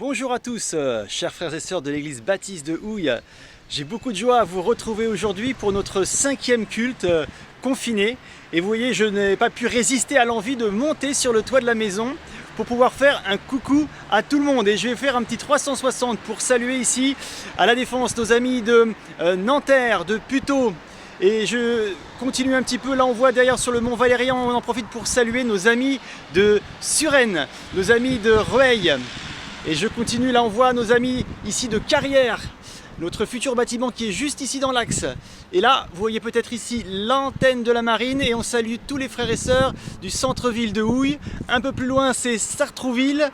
Bonjour à tous, chers frères et sœurs de l'église baptiste de Houille. J'ai beaucoup de joie à vous retrouver aujourd'hui pour notre 5e culte confiné. Et vous voyez, je n'ai pas pu résister à l'envie de monter sur le toit de la maison pour pouvoir faire un coucou à tout le monde. Et je vais faire un petit 360 pour saluer ici à la Défense nos amis de Nanterre, de Puteaux. Et je continue un petit peu, là on voit derrière sur le mont Valérien, on en profite pour saluer nos amis de Suresnes, nos amis de Rueil. Et je continue, là on voit nos amis ici de Carrière, notre futur bâtiment qui est juste ici dans l'axe. Et là, vous voyez peut-être ici l'antenne de la marine et on salue tous les frères et sœurs du centre-ville de Houille. Un peu plus loin, c'est Sartrouville.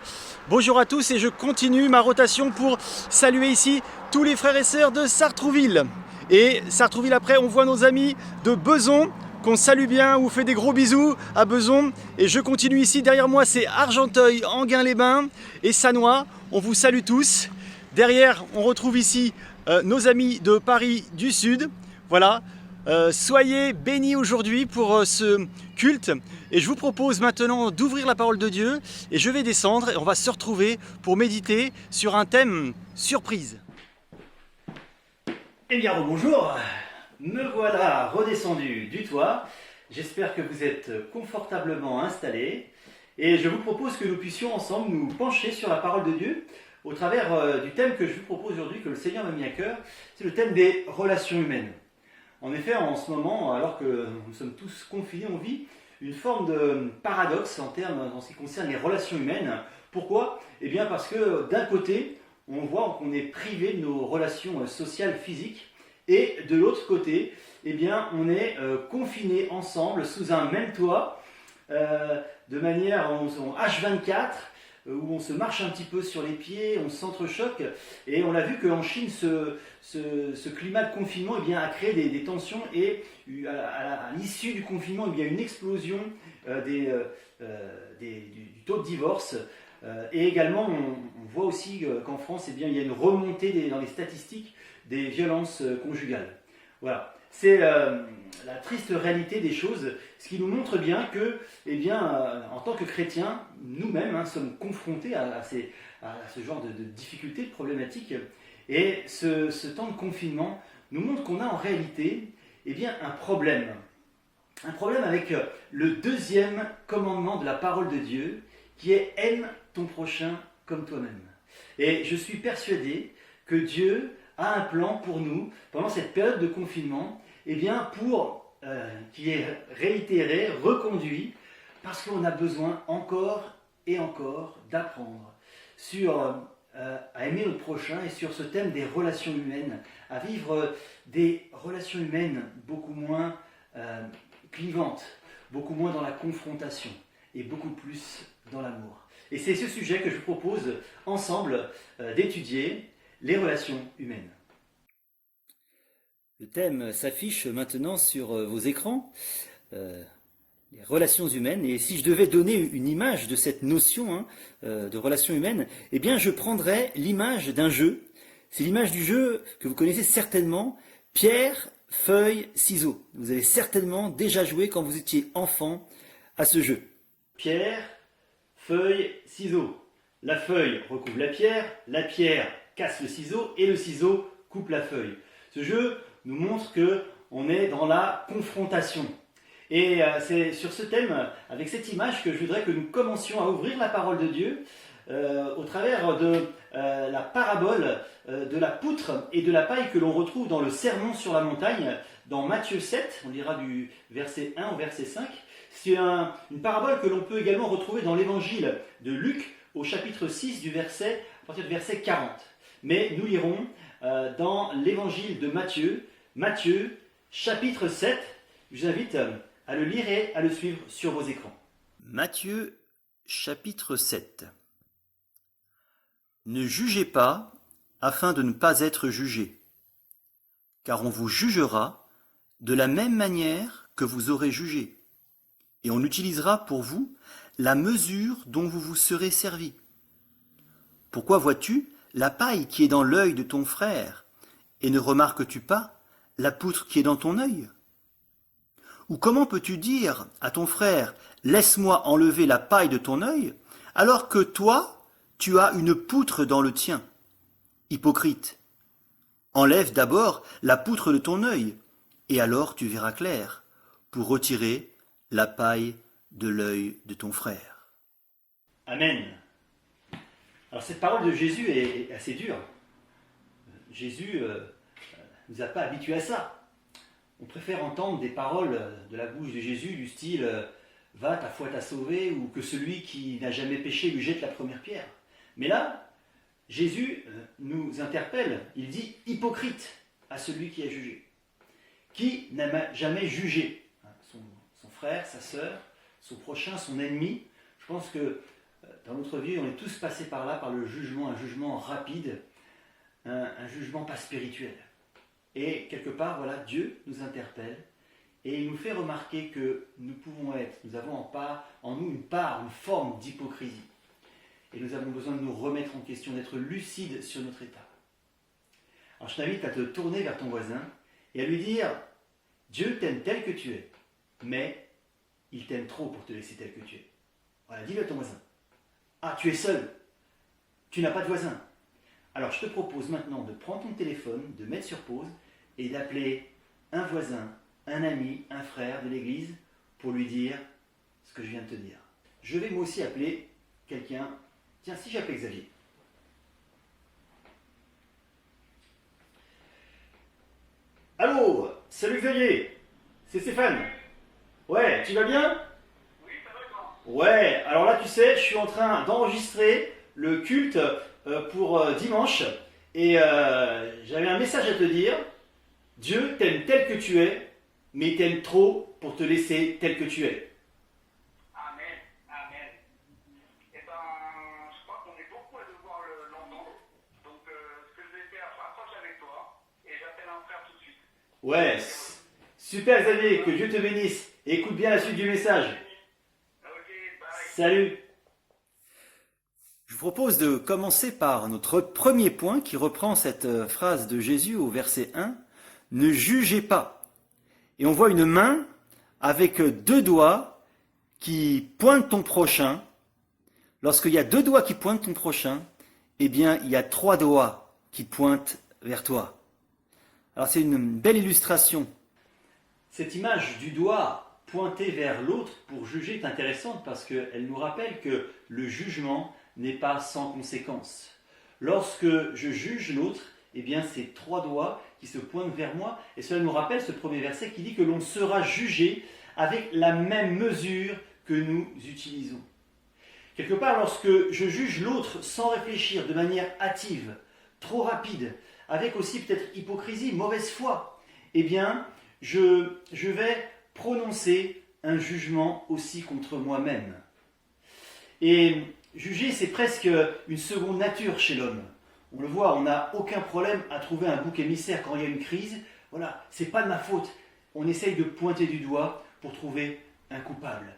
Bonjour à tous et je continue ma rotation pour saluer ici tous les frères et sœurs de Sartrouville. Et Sartrouville après, on voit nos amis de Beson, qu'on salue bien, on vous fait des gros bisous à Beson. Et je continue ici, derrière moi c'est Argenteuil, Enghien-les-Bains et Sannois. On vous salue tous. Derrière, on retrouve ici nos amis de Paris du Sud. Voilà, soyez bénis aujourd'hui pour ce culte. Et je vous propose maintenant d'ouvrir la parole de Dieu. Et je vais descendre et on va se retrouver pour méditer sur un thème surprise. Eh bien, bonjour, me voilà redescendu du toit. J'espère que vous êtes confortablement installés. Et je vous propose que nous puissions ensemble nous pencher sur la parole de Dieu au travers du thème que je vous propose aujourd'hui, que le Seigneur m'a mis à cœur. C'est le thème des relations humaines. En effet, en ce moment, alors que nous sommes tous confinés, on vit une forme de paradoxe en ce qui concerne les relations humaines. Pourquoi ? Eh bien parce que d'un côté, on voit qu'on est privé de nos relations sociales, physiques, et de l'autre côté, eh bien, on est confinés ensemble sous un même toit, de manière en H24, où on se marche un petit peu sur les pieds, on s'entrechoque, et on a vu qu'en Chine, ce climat de confinement eh bien, a créé des tensions, et à l'issue du confinement, il y a une explosion du taux de divorce. Et également, on voit aussi qu'en France, eh bien, il y a une remontée dans les statistiques des violences conjugales. Voilà, c'est la triste réalité des choses, ce qui nous montre bien que, eh bien, en tant que chrétiens, nous-mêmes sommes confrontés à ce genre de difficultés, de problématiques. Et ce temps de confinement nous montre qu'on a en réalité eh bien, un problème. Un problème avec le deuxième commandement de la parole de Dieu, qui est « aime ton prochain comme toi-même ». Et je suis persuadé que Dieu a un plan pour nous, pendant cette période de confinement, eh bien pour qui est réitéré, reconduit, parce qu'on a besoin encore et encore d'apprendre à aimer notre prochain et sur ce thème des relations humaines, à vivre des relations humaines beaucoup moins clivantes, beaucoup moins dans la confrontation et beaucoup plus dans l'amour. Et c'est ce sujet que je vous propose ensemble d'étudier, les relations humaines. Le thème s'affiche maintenant sur vos écrans, les relations humaines. Et si je devais donner une image de cette notion de relations humaines, eh bien je prendrais l'image d'un jeu. C'est l'image du jeu que vous connaissez certainement, pierre, feuille, ciseaux. Vous avez certainement déjà joué quand vous étiez enfant à ce jeu. Pierre, feuille, ciseaux. La feuille recouvre la pierre casse le ciseau et le ciseau coupe la feuille. Ce jeu nous montre qu'on est dans la confrontation. Et c'est sur ce thème, avec cette image, que je voudrais que nous commencions à ouvrir la parole de Dieu au travers de la parabole de la poutre et de la paille que l'on retrouve dans le Sermon sur la montagne, dans Matthieu 7, on lira du verset 1 au verset 5. C'est une parabole que l'on peut également retrouver dans l'évangile de Luc, au chapitre 6, à partir du verset 40. Mais nous lirons dans l'évangile de Matthieu, chapitre 7. Je vous invite à le lire et à le suivre sur vos écrans. Matthieu, chapitre 7. Ne jugez pas, afin de ne pas être jugés, car on vous jugera de la même manière que vous aurez jugé, et on utilisera pour vous la mesure dont vous vous serez servi. Pourquoi vois-tu la paille qui est dans l'œil de ton frère, et ne remarques-tu pas la poutre qui est dans ton œil ? Ou comment peux-tu dire à ton frère « Laisse-moi enlever la paille de ton œil » alors que toi, tu as une poutre dans le tien. Hypocrite, enlève d'abord la poutre de ton œil, et alors tu verras clair, pour retirer la paille de l'œil de ton frère. Amen. Alors cette parole de Jésus est assez dure. Jésus ne nous a pas habitués à ça. On préfère entendre des paroles de la bouche de Jésus du style « Va, ta foi t'a sauvé » ou que celui qui n'a jamais péché lui jette la première pierre. Mais là, Jésus nous interpelle, il dit « hypocrite » à celui qui a jugé. Qui n'a jamais jugé son frère, sa sœur, son prochain, son ennemi? Je pense que dans notre vie, on est tous passés par là, par le jugement, un jugement rapide, un jugement pas spirituel. Et quelque part, voilà, Dieu nous interpelle et il nous fait remarquer que nous pouvons être, nous avons en nous une forme d'hypocrisie. Et nous avons besoin de nous remettre en question, d'être lucides sur notre état. Alors je t'invite à te tourner vers ton voisin et à lui dire « Dieu t'aime tel que tu es, mais il t'aime trop pour te laisser tel que tu es. » Voilà, dis-le à ton voisin. Ah, tu es seul, tu n'as pas de voisin. Alors je te propose maintenant de prendre ton téléphone, de mettre sur pause et d'appeler un voisin, un ami, un frère de l'église pour lui dire ce que je viens de te dire. Je vais moi aussi appeler quelqu'un. Tiens, si j'appelle Xavier. Allô, salut Xavier, c'est Stéphane. Ouais, tu vas bien? Oui, ça va toi. Ouais, alors là tu sais, je suis en train d'enregistrer le culte pour dimanche et j'avais un message à te dire. Dieu t'aime tel que tu es, mais il t'aime trop pour te laisser tel que tu es. Amen, amen. Eh ben, je crois qu'on est beaucoup à devoir l'entendre. Donc, ce que je vais faire, je raccroche avec toi et j'appelle un frère tout de suite. Ouais, super Xavier, que Dieu te bénisse. Et écoute bien la suite du message. Ok, bye. Salut. Je vous propose de commencer par notre premier point qui reprend cette phrase de Jésus au verset 1. Ne jugez pas. Et on voit une main avec deux doigts qui pointent ton prochain. Lorsqu'il y a deux doigts qui pointent ton prochain, eh bien, il y a trois doigts qui pointent vers toi. Alors c'est une belle illustration. Cette image du doigt pointé vers l'autre pour juger est intéressante parce qu'elle nous rappelle que le jugement n'est pas sans conséquence. Lorsque je juge l'autre, eh bien c'est trois doigts qui se pointent vers moi et cela nous rappelle ce premier verset qui dit que l'on sera jugé avec la même mesure que nous utilisons. Quelque part, lorsque je juge l'autre sans réfléchir, de manière hâtive, trop rapide, avec aussi peut-être hypocrisie, mauvaise foi, eh bien, je vais prononcer un jugement aussi contre moi-même. Et juger, c'est presque une seconde nature chez l'homme. On le voit, on n'a aucun problème à trouver un bouc émissaire quand il y a une crise. Voilà, c'est pas de ma faute. On essaye de pointer du doigt pour trouver un coupable.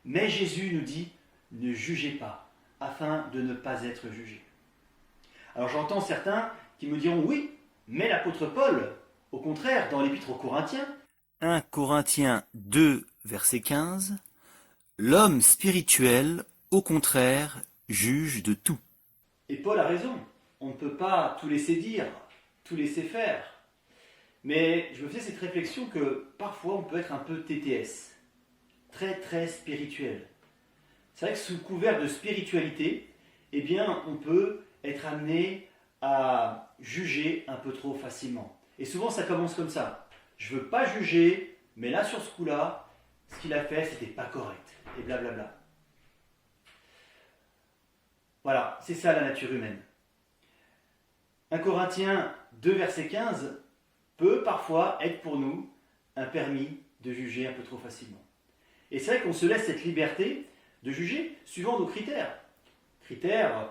Mais Jésus nous dit, ne jugez pas, afin de ne pas être jugé. Alors j'entends certains qui me diront, oui, mais l'apôtre Paul, au contraire, dans l'épître aux Corinthiens, 1 Corinthiens 2, verset 15. L'homme spirituel, au contraire, juge de tout. et Paul a raison, on ne peut pas tout laisser dire, tout laisser faire. Mais je me faisais cette réflexion que parfois on peut être un peu TTS, très très spirituel. C'est vrai que sous couvert de spiritualité, eh bien on peut être amené à juger un peu trop facilement. Et souvent ça commence comme ça. Je veux pas juger, mais là sur ce coup-là, ce qu'il a fait c'était pas correct. Et blablabla. Voilà, c'est ça la nature humaine. 1 Corinthiens 2 verset 15 peut parfois être pour nous un permis de juger un peu trop facilement. Et c'est vrai qu'on se laisse cette liberté de juger suivant nos critères. Critères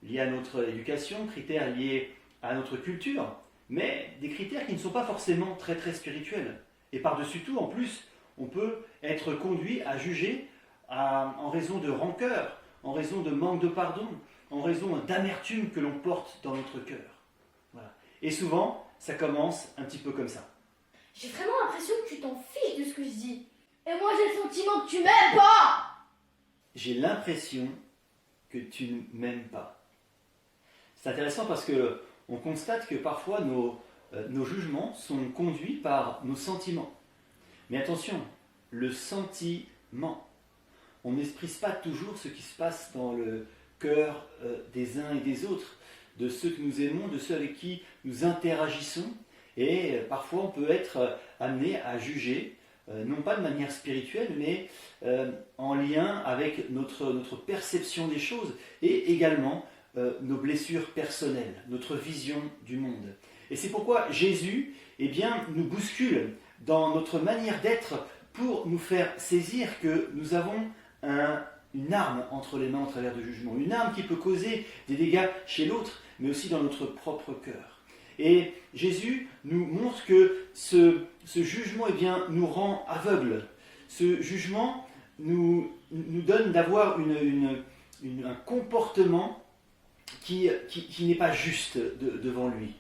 liés à notre éducation, critères liés à notre culture, mais des critères qui ne sont pas forcément très très spirituels. Et par-dessus tout, en plus, on peut être conduit à juger en raison de rancœur, en raison de manque de pardon, en raison d'amertume que l'on porte dans notre cœur. Voilà. Et souvent, ça commence un petit peu comme ça. J'ai vraiment l'impression que tu t'en fiches de ce que je dis. Et moi j'ai le sentiment que tu m'aimes pas. J'ai l'impression que tu ne m'aimes pas. C'est intéressant parce que on constate que parfois nos jugements sont conduits par nos sentiments. Mais attention, le sentiment. On n'exprime pas toujours ce qui se passe dans le cœur des uns et des autres, de ceux que nous aimons, de ceux avec qui nous interagissons. Et parfois on peut être amené à juger, non pas de manière spirituelle, mais en lien avec notre perception des choses et également nos blessures personnelles, notre vision du monde. Et c'est pourquoi Jésus nous bouscule dans notre manière d'être pour nous faire saisir que nous avons une arme entre les mains au travers de jugement, une arme qui peut causer des dégâts chez l'autre, mais aussi dans notre propre cœur. Et Jésus nous montre que ce jugement nous rend aveugles. Ce jugement nous donne d'avoir un comportement qui n'est pas juste devant lui.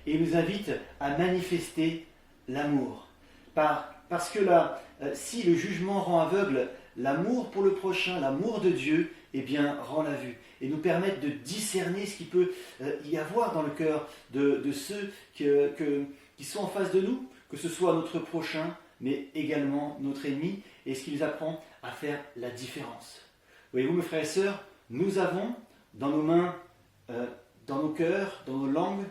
Et il nous invite à manifester l'amour. Parce que là, si le jugement rend aveugle, l'amour pour le prochain, l'amour de Dieu, rend la vue. Et nous permettre de discerner ce qui peut y avoir dans le cœur de ceux qui sont en face de nous, que ce soit notre prochain, mais également notre ennemi, et ce qui nous apprend à faire la différence. Voyez-vous, mes frères et sœurs, nous avons dans nos mains, dans nos cœurs, dans nos langues,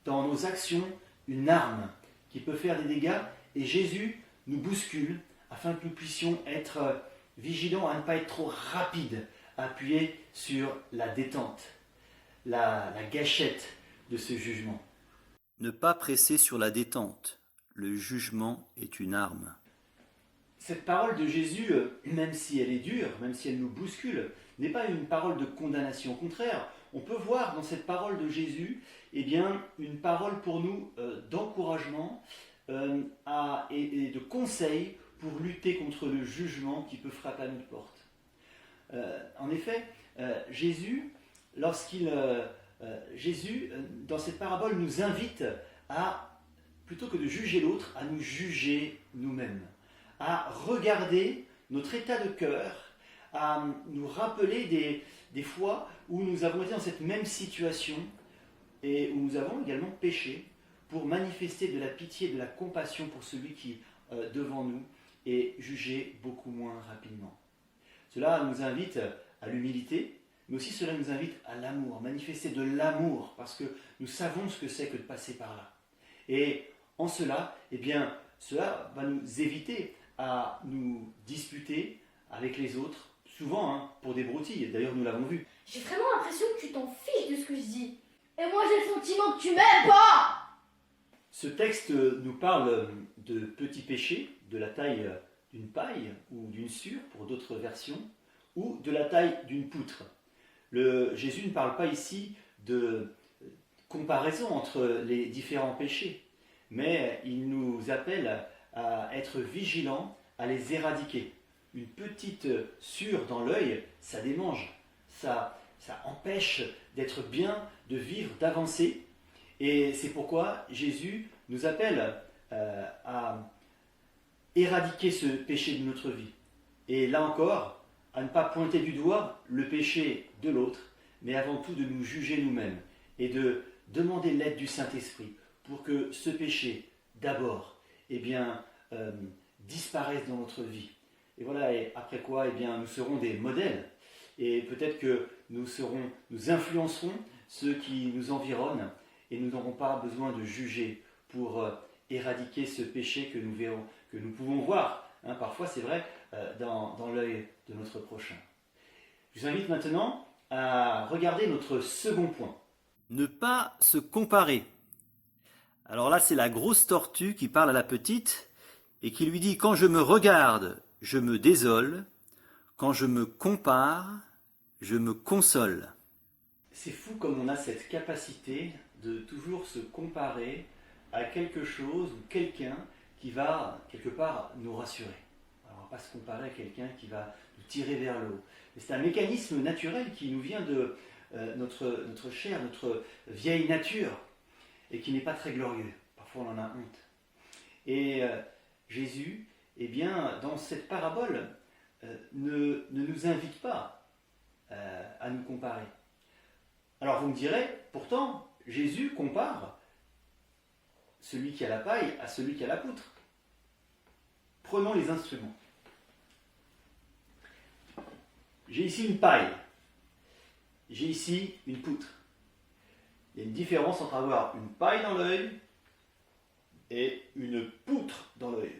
dans nos actions, une arme qui peut faire des dégâts, et Jésus nous bouscule afin que nous puissions être vigilants à ne pas être trop rapides à appuyer sur la détente, la gâchette de ce jugement. Ne pas presser sur la détente. Le jugement est une arme. Cette parole de Jésus, même si elle est dure, même si elle nous bouscule, n'est pas une parole de condamnation. Au contraire, on peut voir dans cette parole de Jésus une parole pour nous d'encouragement et de conseil pour lutter contre le jugement qui peut frapper à notre porte. En effet, Jésus, dans cette parabole, nous invite à, plutôt que de juger l'autre, à nous juger nous-mêmes, à regarder notre état de cœur, à nous rappeler des fois où nous avons été dans cette même situation et où nous avons également péché, pour manifester de la pitié, de la compassion pour celui qui, devant nous, est jugé beaucoup moins rapidement. Cela nous invite à l'humilité, mais aussi cela nous invite à l'amour, manifester de l'amour, parce que nous savons ce que c'est que de passer par là. Et en cela, cela va nous éviter à nous disputer avec les autres, souvent pour des broutilles, d'ailleurs nous l'avons vu. J'ai vraiment l'impression que tu t'en fiches de ce que je dis. Et moi j'ai le sentiment que tu m'aimes pas. Ce texte nous parle de petits péchés, de la taille d'une paille ou d'une sure pour d'autres versions, ou de la taille d'une poutre. Jésus ne parle pas ici de comparaison entre les différents péchés, mais il nous appelle à être vigilants, à les éradiquer. Une petite sure dans l'œil, ça démange, ça empêche d'être bien, de vivre, d'avancer. Et c'est pourquoi Jésus nous appelle à éradiquer ce péché de notre vie. Et là encore, à ne pas pointer du doigt le péché de l'autre, mais avant tout de nous juger nous-mêmes et de demander l'aide du Saint-Esprit pour que ce péché, d'abord, disparaisse dans notre vie. Et voilà, et après quoi, nous serons des modèles. Et peut-être que nous influencerons ceux qui nous environnent et nous n'aurons pas besoin de juger pour éradiquer ce péché que nous pouvons voir. Parfois, c'est vrai, dans l'œil de notre prochain. Je vous invite maintenant à regarder notre second point. Ne pas se comparer. Alors là, c'est la grosse tortue qui parle à la petite et qui lui dit « Quand je me regarde, je me désole. Quand je me compare, je me console. » C'est fou comme on a cette capacité de toujours se comparer à quelque chose ou quelqu'un qui va, quelque part, nous rassurer. Alors, on ne va pas se comparer à quelqu'un qui va nous tirer vers le haut. Et c'est un mécanisme naturel qui nous vient de notre chair, notre vieille nature, et qui n'est pas très glorieux. Parfois, on en a honte. Et Jésus, dans cette parabole, ne nous invite pas à nous comparer. Alors vous me direz, pourtant, Jésus compare celui qui a la paille à celui qui a la poutre. Prenons les instruments. J'ai ici une paille. J'ai ici une poutre. Il y a une différence entre avoir une paille dans l'œil et une poutre dans l'œil.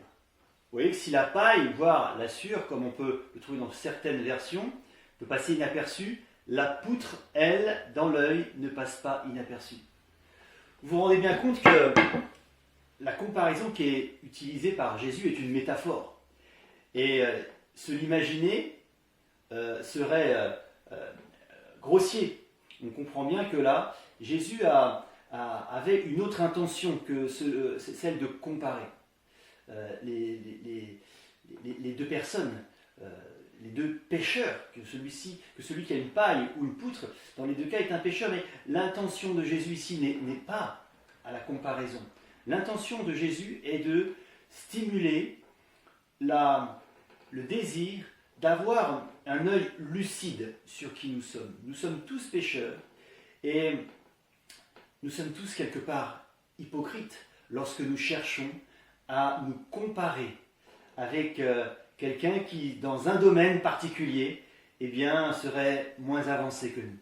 Vous voyez que si la paille, voire la sciure, comme on peut le trouver dans certaines versions, peut passer inaperçue, la poutre, elle, dans l'œil, ne passe pas inaperçue. Vous vous rendez bien compte que la comparaison qui est utilisée par Jésus est une métaphore. Et se l'imaginer serait grossier. On comprend bien que là, Jésus avait une autre intention que celle de comparer les deux personnes, les deux pécheurs, que celui qui a une paille ou une poutre, dans les deux cas est un pécheur, mais l'intention de Jésus ici n'est pas à la comparaison. L'intention de Jésus est de stimuler le désir d'avoir un œil lucide sur qui nous sommes. Nous sommes tous pécheurs et nous sommes tous quelque part hypocrites lorsque nous cherchons à nous comparer avec quelqu'un qui, dans un domaine particulier, eh bien, serait moins avancé que nous.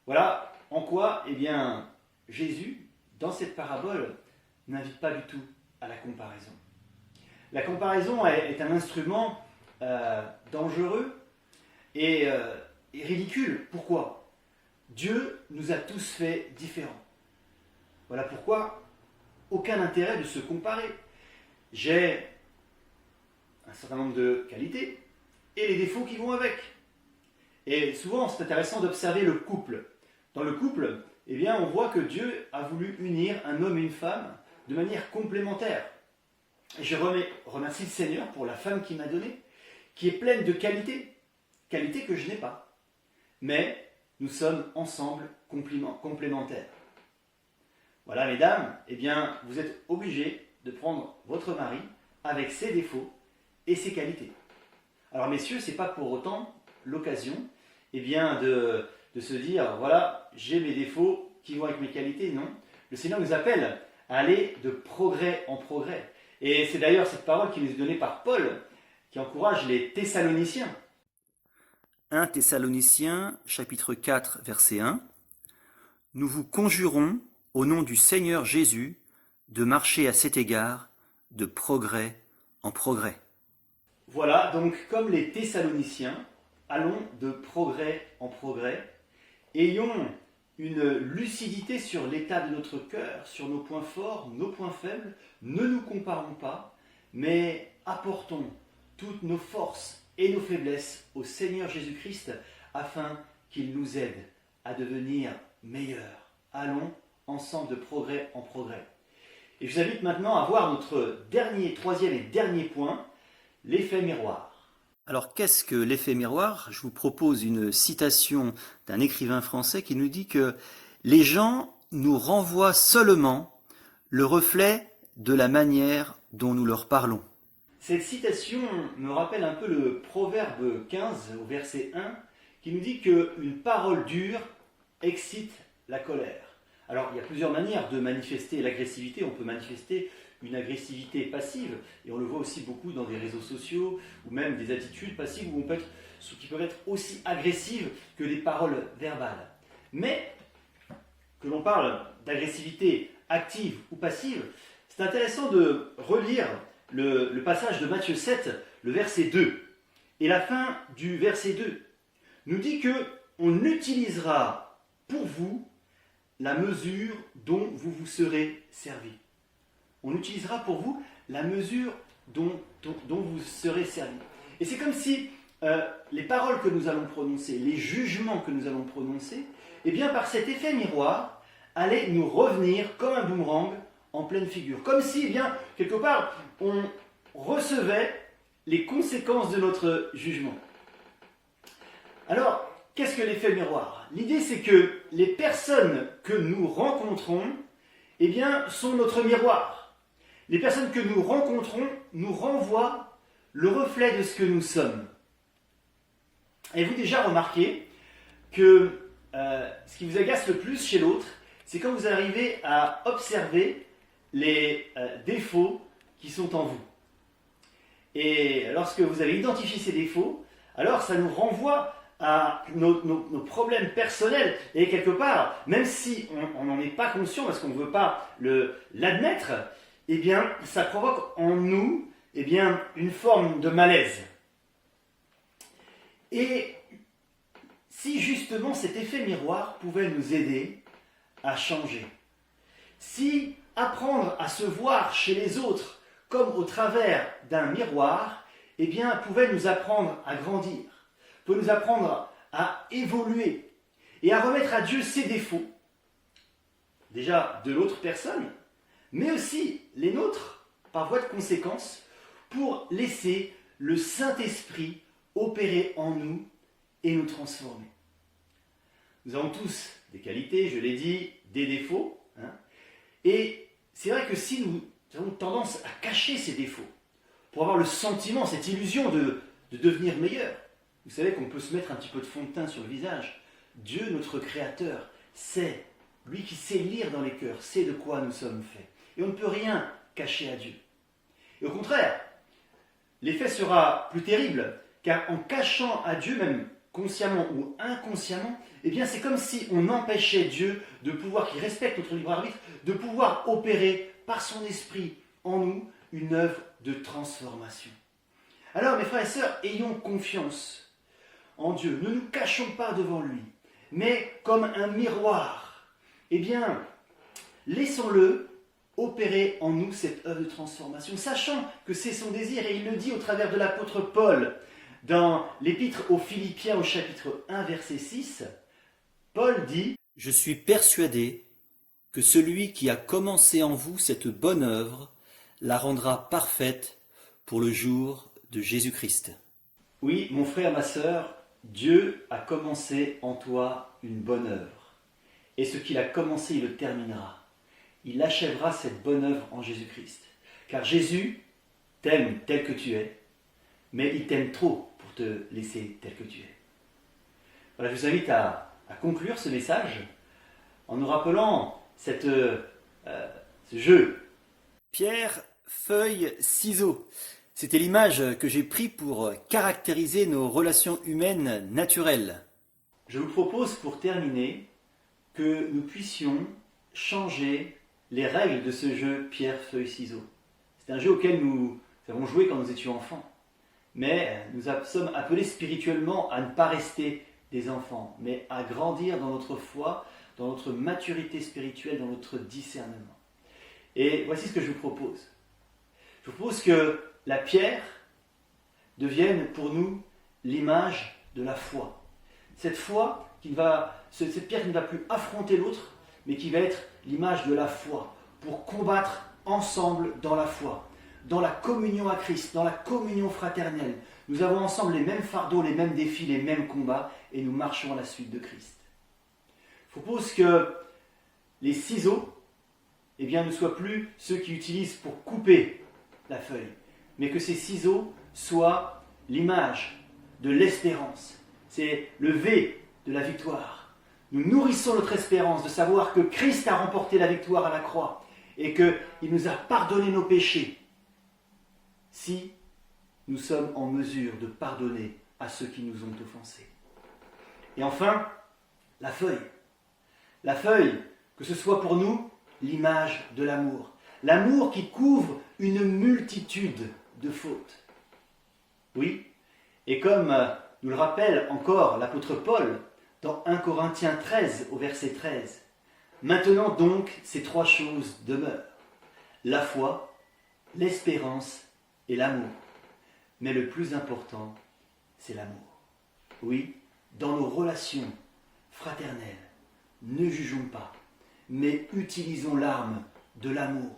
Voilà en quoi eh bien, Jésus, dans cette parabole, n'invite pas du tout à la comparaison. La comparaison est un instrument dangereux et ridicule. Pourquoi ? Dieu nous a tous fait différents. Voilà pourquoi aucun intérêt de se comparer. J'ai un certain nombre de qualités et les défauts qui vont avec. Et souvent, c'est intéressant d'observer le couple. Dans le couple, eh bien, on voit que Dieu a voulu unir un homme et une femme de manière complémentaire. Et je remercie le Seigneur pour la femme qu'il m'a donnée, qui est pleine de qualités que je n'ai pas. Mais nous sommes ensemble complémentaires. Voilà, mesdames, eh bien, vous êtes obligés de prendre votre mari avec ses défauts et ses qualités. Alors, messieurs, ce n'est pas pour autant l'occasion eh bien, de se dire, voilà, j'ai mes défauts qui vont avec mes qualités. Non, le Seigneur nous appelle à aller de progrès en progrès. Et c'est d'ailleurs cette parole qui nous est donnée par Paul, qui encourage les Thessaloniciens. 1 Thessaloniciens, chapitre 4, verset 1. Nous vous conjurons, au nom du Seigneur Jésus, de marcher à cet égard de progrès en progrès. Voilà, donc comme les Thessaloniciens, allons de progrès en progrès. Ayons une lucidité sur l'état de notre cœur, sur nos points forts, nos points faibles. Ne nous comparons pas, mais apportons toutes nos forces et nos faiblesses au Seigneur Jésus-Christ afin qu'il nous aide à devenir meilleurs. Allons ensemble de progrès en progrès. Et je vous invite maintenant à voir notre troisième et dernier point, l'effet miroir. Alors qu'est-ce que l'effet miroir ? Je vous propose une citation d'un écrivain français qui nous dit que les gens nous renvoient seulement le reflet de la manière dont nous leur parlons. Cette citation me rappelle un peu le proverbe 15 au verset 1 qui nous dit qu'une parole dure excite la colère. Alors il y a plusieurs manières de manifester l'agressivité. On peut manifester une agressivité passive, et on le voit aussi beaucoup dans des réseaux sociaux, ou même des attitudes passives qui peuvent être aussi agressives que des paroles verbales. Mais, que l'on parle d'agressivité active ou passive, c'est intéressant de relire le passage de Matthieu 7, le verset 2. Et la fin du verset 2 nous dit qu'on utilisera pour vous la mesure dont vous vous serez servi. On utilisera pour vous la mesure dont vous serez servi. Et c'est comme si les paroles que nous allons prononcer, les jugements que nous allons prononcer, eh bien par cet effet miroir, allaient nous revenir comme un boomerang en pleine figure. Comme si, eh bien, quelque part, on recevait les conséquences de notre jugement. Alors, qu'est-ce que l'effet miroir ? L'idée, c'est que les personnes que nous rencontrons, eh bien, sont notre miroir. Les personnes que nous rencontrons nous renvoient le reflet de ce que nous sommes. Avez-vous déjà remarqué que ce qui vous agace le plus chez l'autre, c'est quand vous arrivez à observer les défauts qui sont en vous. Et lorsque vous avez identifié ces défauts, alors ça nous renvoie à nos problèmes personnels. Et quelque part, même si on n'en est pas conscient parce qu'on ne veut pas l'admettre, eh bien, ça provoque en nous une forme de malaise. Et si justement cet effet miroir pouvait nous aider à changer, si apprendre à se voir chez les autres comme au travers d'un miroir, eh bien, pouvait nous apprendre à grandir, peut nous apprendre à évoluer et à remettre à Dieu ses défauts, déjà de l'autre personne, mais aussi les nôtres, par voie de conséquence, pour laisser le Saint-Esprit opérer en nous et nous transformer. Nous avons tous des qualités, je l'ai dit, des défauts, et c'est vrai que si nous avons tendance à cacher ces défauts, pour avoir le sentiment, cette illusion de devenir meilleur, vous savez qu'on peut se mettre un petit peu de fond de teint sur le visage. Dieu, notre Créateur, sait, lui qui sait lire dans les cœurs, sait de quoi nous sommes faits. Et on ne peut rien cacher à Dieu. Et au contraire, l'effet sera plus terrible, car en cachant à Dieu, même consciemment ou inconsciemment, eh bien c'est comme si on empêchait Dieu de pouvoir, qui respecte notre libre arbitre, de pouvoir opérer par son esprit en nous une œuvre de transformation. Alors mes frères et sœurs, ayons confiance en Dieu, ne nous cachons pas devant lui, mais comme un miroir, eh bien laissons-le opérer en nous cette œuvre de transformation, sachant que c'est son désir, et il le dit au travers de l'apôtre Paul, dans l'épître aux Philippiens au chapitre 1 verset 6, Paul dit « Je suis persuadé que celui qui a commencé en vous cette bonne œuvre la rendra parfaite pour le jour de Jésus-Christ. » Oui, mon frère, ma sœur, Dieu a commencé en toi une bonne œuvre. Et ce qu'il a commencé, il le terminera. Il achèvera cette bonne œuvre en Jésus-Christ. Car Jésus t'aime tel que tu es, mais il t'aime trop pour te laisser tel que tu es. Voilà, je vous invite à conclure ce message en nous rappelant ce jeu. Pierre, feuille, ciseaux. C'était l'image que j'ai prise pour caractériser nos relations humaines naturelles. Je vous propose pour terminer que nous puissions changer les règles de ce jeu pierre, feuille, ciseaux. C'est un jeu auquel nous avons joué quand nous étions enfants. Mais nous sommes appelés spirituellement à ne pas rester des enfants, mais à grandir dans notre foi, dans notre maturité spirituelle, dans notre discernement. Et voici ce que je vous propose. Je vous propose que la pierre devienne pour nous l'image de la foi. Cette foi, cette pierre qui ne va plus affronter l'autre, mais qui va être l'image de la foi, pour combattre ensemble dans la foi, dans la communion à Christ, dans la communion fraternelle. Nous avons ensemble les mêmes fardeaux, les mêmes défis, les mêmes combats, et nous marchons à la suite de Christ. Je propose que les ciseaux ne soient plus ceux qui utilisent pour couper la feuille, mais que ces ciseaux soient l'image de l'espérance. C'est le V de la victoire. Nous nourrissons notre espérance de savoir que Christ a remporté la victoire à la croix et qu'il nous a pardonné nos péchés. Si nous sommes en mesure de pardonner à ceux qui nous ont offensés. Et enfin, la feuille. La feuille, que ce soit pour nous l'image de l'amour. L'amour qui couvre une multitude de fautes. Oui, et comme nous le rappelle encore l'apôtre Paul dans 1 Corinthiens 13 au verset 13, maintenant donc ces trois choses demeurent, la foi, l'espérance et l'amour. Mais le plus important, c'est l'amour. Oui, dans nos relations fraternelles, ne jugeons pas, mais utilisons l'arme de l'amour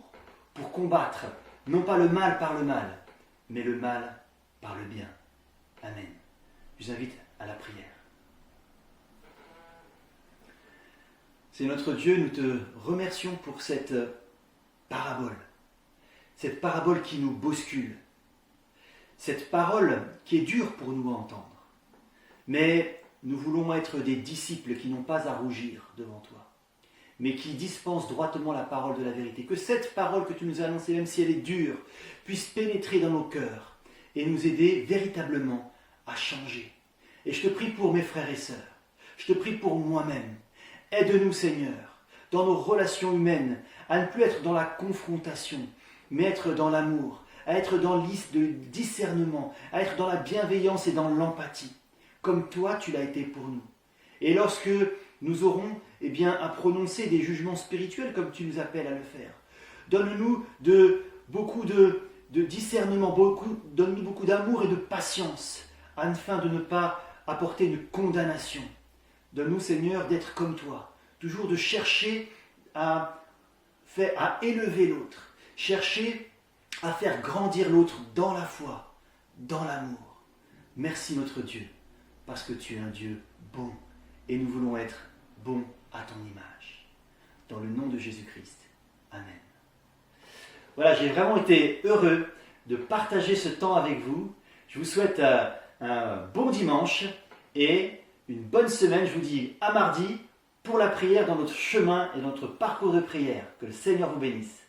pour combattre non pas le mal par le mal, mais le mal par le bien. Amen. Je vous invite à la prière. Seigneur notre Dieu, nous te remercions pour cette parabole qui nous bouscule, cette parole qui est dure pour nous à entendre. Mais nous voulons être des disciples qui n'ont pas à rougir devant toi, mais qui dispensent droitement la parole de la vérité. Que cette parole que tu nous as annoncée, même si elle est dure, puisse pénétrer dans nos cœurs et nous aider véritablement à changer. Et je te prie pour mes frères et sœurs, je te prie pour moi-même. Aide-nous, Seigneur, dans nos relations humaines, à ne plus être dans la confrontation, mais être dans l'amour, à être dans le discernement, à être dans la bienveillance et dans l'empathie, comme toi tu l'as été pour nous. Et lorsque nous aurons à prononcer des jugements spirituels comme tu nous appelles à le faire, donne-nous beaucoup de discernement, donne-nous beaucoup d'amour et de patience, afin de ne pas apporter une condamnation. Donne-nous, Seigneur, d'être comme toi, toujours de chercher à élever l'autre, chercher à faire grandir l'autre dans la foi, dans l'amour. Merci notre Dieu, parce que tu es un Dieu bon, et nous voulons être bons à ton image. Dans le nom de Jésus-Christ. Amen. Voilà, j'ai vraiment été heureux de partager ce temps avec vous. Je vous souhaite un bon dimanche et une bonne semaine. Je vous dis à mardi pour la prière dans notre chemin et notre parcours de prière. Que le Seigneur vous bénisse.